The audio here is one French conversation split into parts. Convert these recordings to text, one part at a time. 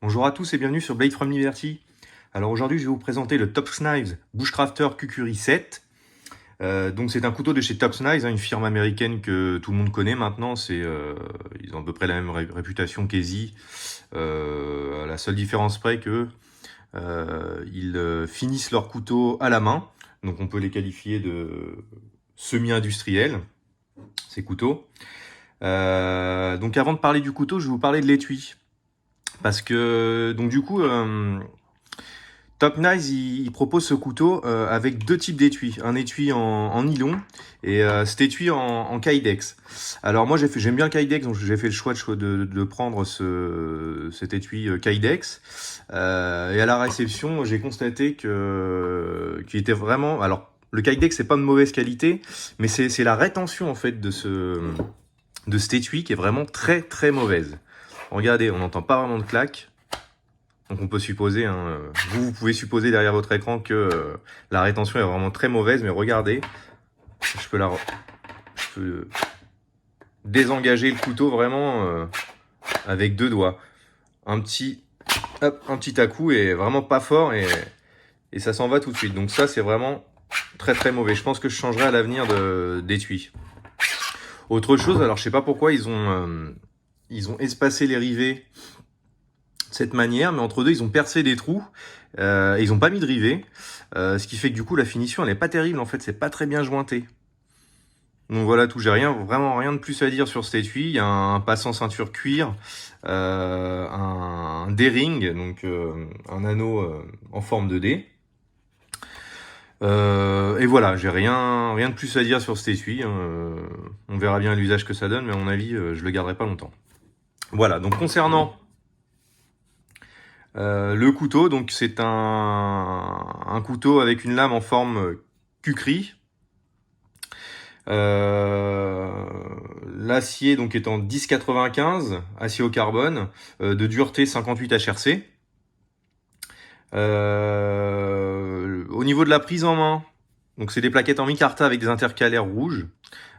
Bonjour à tous et bienvenue sur Blade from Liberty. Alors aujourd'hui je vais vous présenter le Tops Knives Bushcrafter Kukuri 7. Donc c'est un couteau de chez Tops Knives, une firme américaine que tout le monde connaît maintenant. Ils ont à peu près la même réputation qu'Easy. La seule différence près que ils finissent leurs couteaux à la main. Donc on peut les qualifier de semi-industriels, ces couteaux. Donc avant de parler du couteau, je vais vous parler de l'étui. Parce que, donc du coup, Top Knives, il propose ce couteau avec deux types d'étuis. Un étui en nylon et cet étui en kydex. Alors moi, j'aime bien le kydex, donc j'ai fait le choix de prendre cet étui kydex. Et à la réception, j'ai constaté qu'il était vraiment... Alors, le kydex, c'est pas de mauvaise qualité, mais c'est la rétention, en fait, de cet étui qui est vraiment très, très mauvaise. Regardez, on n'entend pas vraiment de claque. Donc on peut supposer, vous pouvez supposer derrière votre écran que la rétention est vraiment très mauvaise, mais regardez, je peux désengager le couteau vraiment avec deux doigts. Un petit à-coup et vraiment pas fort et ça s'en va tout de suite. Donc ça c'est vraiment très très mauvais. Je pense que je changerai à l'avenir d'étui. Autre chose, alors je sais pas pourquoi ils ont espacé les rivets de cette manière, mais entre deux ils ont percé des trous. Ils ont pas mis de rivet, ce qui fait que du coup la finition elle est pas terrible en fait, c'est pas très bien jointé. Donc voilà tout, j'ai vraiment rien de plus à dire sur cet étui. Il y a un passant ceinture cuir, un D-ring, donc un anneau en forme de D. Et voilà, j'ai rien de plus à dire sur cet étui. On verra bien l'usage que ça donne, mais à mon avis, je le garderai pas longtemps. Voilà, donc concernant le couteau, donc c'est un couteau avec une lame en forme kukri. L'acier donc est en 10,95, acier au carbone, de dureté 58 HRC. Au niveau de la prise en main, donc c'est des plaquettes en micarta avec des intercalaires rouges.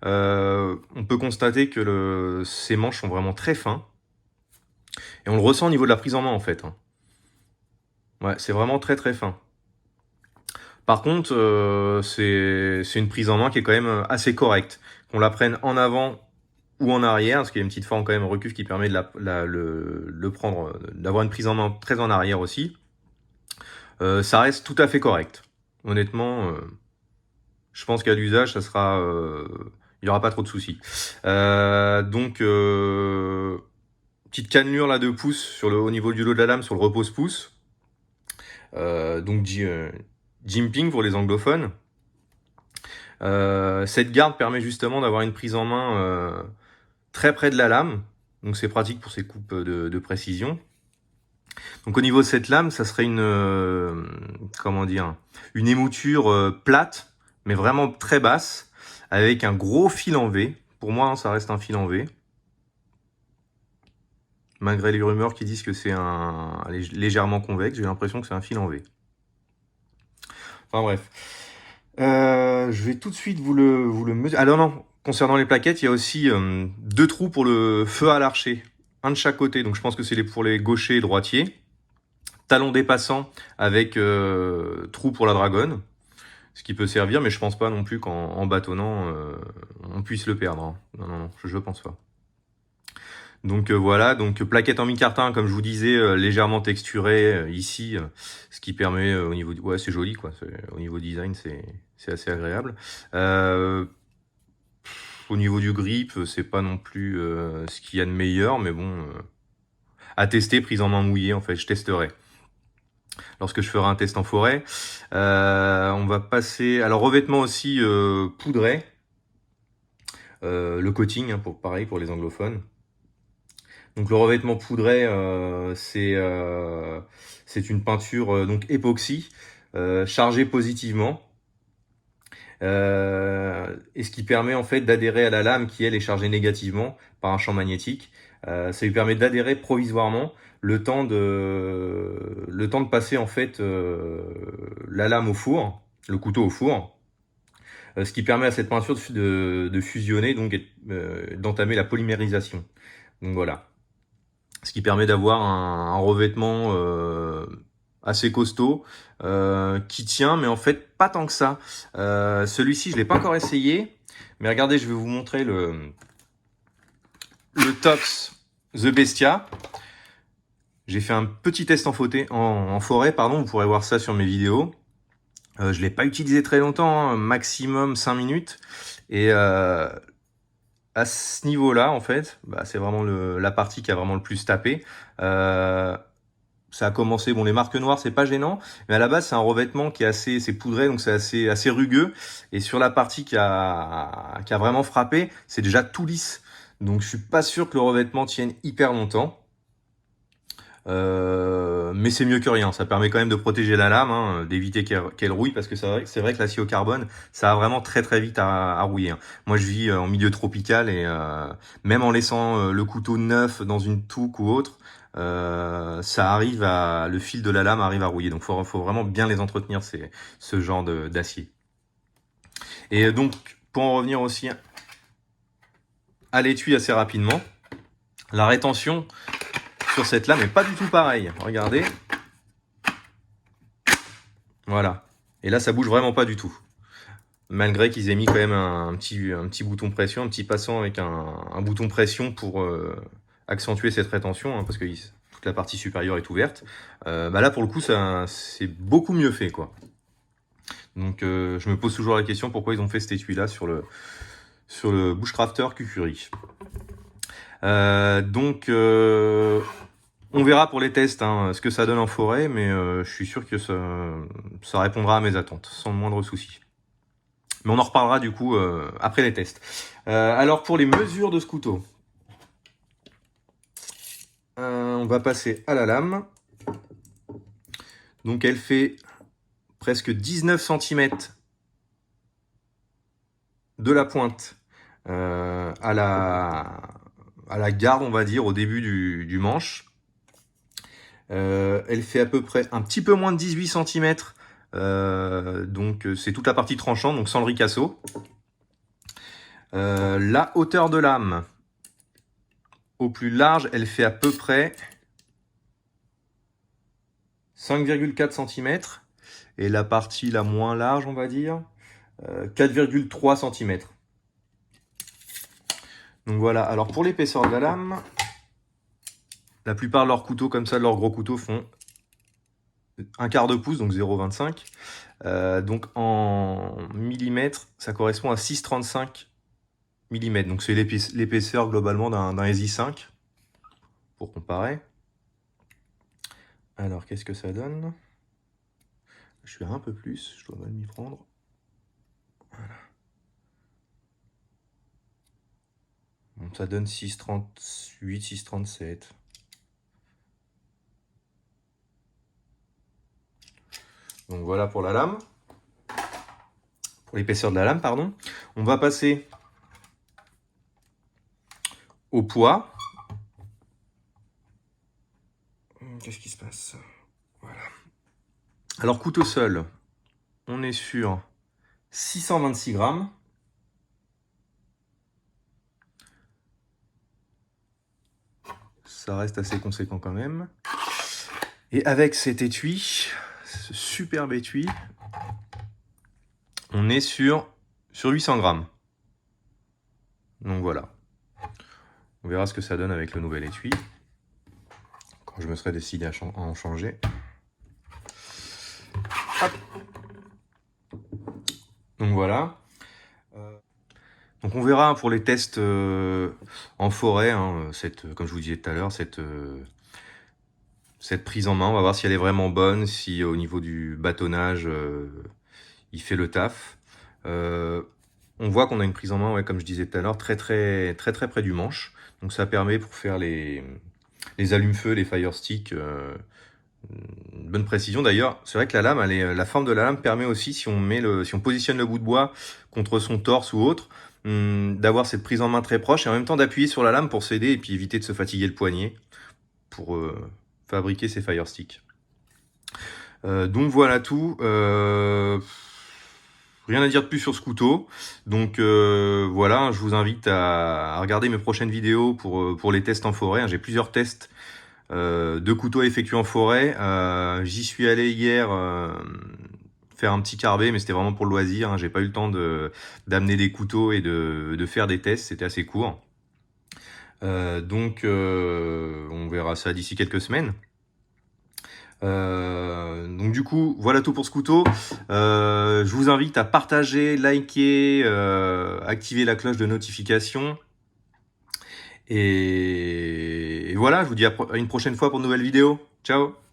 On peut constater que ces manches sont vraiment très fins. Et on le ressent au niveau de la prise en main en fait. Ouais, c'est vraiment très très fin. Par contre, c'est une prise en main qui est quand même assez correcte. Qu'on la prenne en avant ou en arrière, parce qu'il y a une petite forme quand même recul qui permet de le prendre, d'avoir une prise en main très en arrière aussi. Ça reste tout à fait correct. Honnêtement, je pense qu'à l'usage, il n'y aura pas trop de soucis. Donc, petite cannelure là de pouce au niveau du lot de la lame sur le repose-pouce. Donc jimping pour les anglophones. Cette garde permet justement d'avoir une prise en main très près de la lame, donc c'est pratique pour ces coupes de précision. Donc au niveau de cette lame, ça serait une émouture plate, mais vraiment très basse, avec un gros fil en V. Pour moi, ça reste un fil en V. Malgré les rumeurs qui disent que c'est légèrement convexe, j'ai l'impression que c'est un fil en V. Enfin bref. Je vais tout de suite vous le mesurer. Alors non, concernant les plaquettes, il y a aussi deux trous pour le feu à l'archer. Un de chaque côté, donc je pense que c'est pour les gauchers et droitiers. Talon dépassant avec trou pour la dragonne. Ce qui peut servir, mais je pense pas non plus qu'en bâtonnant, on puisse le perdre. Hein. Non, je pense pas. Donc voilà, donc plaquette en micarta, comme je vous disais, légèrement texturée ici, ce qui permet au niveau, ouais, c'est joli quoi. Au niveau design, c'est assez agréable. Au niveau du grip, c'est pas non plus ce qu'il y a de meilleur, mais bon, à tester, prise en main mouillée, en fait, je testerai. Lorsque je ferai un test en forêt, on va passer. Alors revêtement aussi poudré, le coating, hein, pareil pour les anglophones. Donc le revêtement poudré, c'est une peinture donc époxy chargée positivement. Et ce qui permet en fait d'adhérer à la lame qui elle est chargée négativement par un champ magnétique. Ça lui permet d'adhérer provisoirement le temps de passer en fait la lame au four, le couteau au four, ce qui permet à cette peinture de fusionner donc d'entamer la polymérisation. Donc voilà. ce qui permet d'avoir un revêtement assez costaud, qui tient, mais en fait pas tant que ça. Celui-ci, je l'ai pas encore essayé, mais regardez, je vais vous montrer le Tops The Bestia. J'ai fait un petit test en forêt, pardon, vous pourrez voir ça sur mes vidéos. Je l'ai pas utilisé très longtemps, hein, maximum 5 minutes. Et à ce niveau-là, en fait, bah, c'est vraiment la partie qui a vraiment le plus tapé. Ça a commencé, bon, les marques noires, c'est pas gênant, mais à la base, c'est un revêtement qui est c'est poudré, donc c'est assez rugueux. Et sur la partie qui a vraiment frappé, c'est déjà tout lisse. Donc, je suis pas sûr que le revêtement tienne hyper longtemps. Mais c'est mieux que rien, ça permet quand même de protéger la lame, hein, d'éviter qu'elle rouille, parce que c'est vrai que l'acier au carbone, ça va vraiment très vite à rouiller, hein. Moi je vis en milieu tropical et même en laissant le couteau neuf dans une touque ou autre, le fil de la lame arrive à rouiller, donc faut vraiment bien les entretenir, ce genre d'acier. Et donc pour en revenir aussi à l'étui assez rapidement, la rétention sur cette lame est pas du tout pareil. Regardez. Voilà. Et là, ça bouge vraiment pas du tout. Malgré qu'ils aient mis quand même un petit bouton pression, un petit passant avec un bouton pression pour accentuer cette rétention, hein, parce que toute la partie supérieure est ouverte. Bah là, pour le coup, c'est beaucoup mieux fait, quoi. Donc, je me pose toujours la question pourquoi ils ont fait cet étui-là sur le Bushcrafter Kukuri. On verra pour les tests, hein, ce que ça donne en forêt, mais je suis sûr que ça répondra à mes attentes, sans le moindre souci. Mais on en reparlera du coup après les tests. Alors pour les mesures de ce couteau, on va passer à la lame. Donc elle fait presque 19 cm de la pointe à la garde, on va dire, au début du manche. Elle fait à peu près un petit peu moins de 18 cm, donc c'est toute la partie tranchante, donc sans le ricasso. La hauteur de lame au plus large, elle fait à peu près 5,4 cm, et la partie la moins large, on va dire, 4,3 cm. Donc voilà, alors pour l'épaisseur de la lame, la plupart de leurs couteaux comme ça, de leurs gros couteaux font un quart de pouce, donc 0,25. Donc en millimètres, ça correspond à 6,35 mm. Donc c'est l'épaisseur globalement d'un ESI 5, pour comparer. Alors qu'est-ce que ça donne? Je suis un peu plus, je dois mal m'y prendre. Voilà. Bon, ça donne 6,38, 6,37. Donc voilà pour la lame. Pour l'épaisseur de la lame, pardon. On va passer au poids. Qu'est-ce qui se passe? Voilà. Alors couteau seul, on est sur 626 grammes. Ça reste assez conséquent quand même. Et avec cet étui, ce superbe étui, on est sur 800 grammes. Donc voilà. On verra ce que ça donne avec le nouvel étui, quand je me serai décidé à en changer. Hop. Donc voilà. Donc on verra pour les tests en forêt, hein, comme je vous disais tout à l'heure, cette prise en main. On va voir si elle est vraiment bonne, si au niveau du bâtonnage, il fait le taf. On voit qu'on a une prise en main, ouais, comme je disais tout à l'heure, très près du manche. Donc ça permet pour faire les allume-feu, les fire sticks, une bonne précision. D'ailleurs, c'est vrai que la lame, la forme de la lame permet aussi, si on positionne le bout de bois contre son torse ou autre, d'avoir cette prise en main très proche et en même temps d'appuyer sur la lame pour s'aider et puis éviter de se fatiguer le poignet pour fabriquer ces fire sticks. Donc voilà tout. Rien à dire de plus sur ce couteau. Donc voilà, je vous invite à regarder mes prochaines vidéos pour les tests en forêt. J'ai plusieurs tests de couteaux effectués en forêt. J'y suis allé hier faire un petit carbet, mais c'était vraiment pour le loisir. J'ai pas eu le temps d'amener des couteaux et de faire des tests. C'était assez court. Donc on verra ça d'ici quelques semaines. Donc du coup, voilà tout pour ce couteau. Je vous invite à partager, liker, activer la cloche de notification. Et voilà, je vous dis à une prochaine fois pour une nouvelle vidéo. Ciao!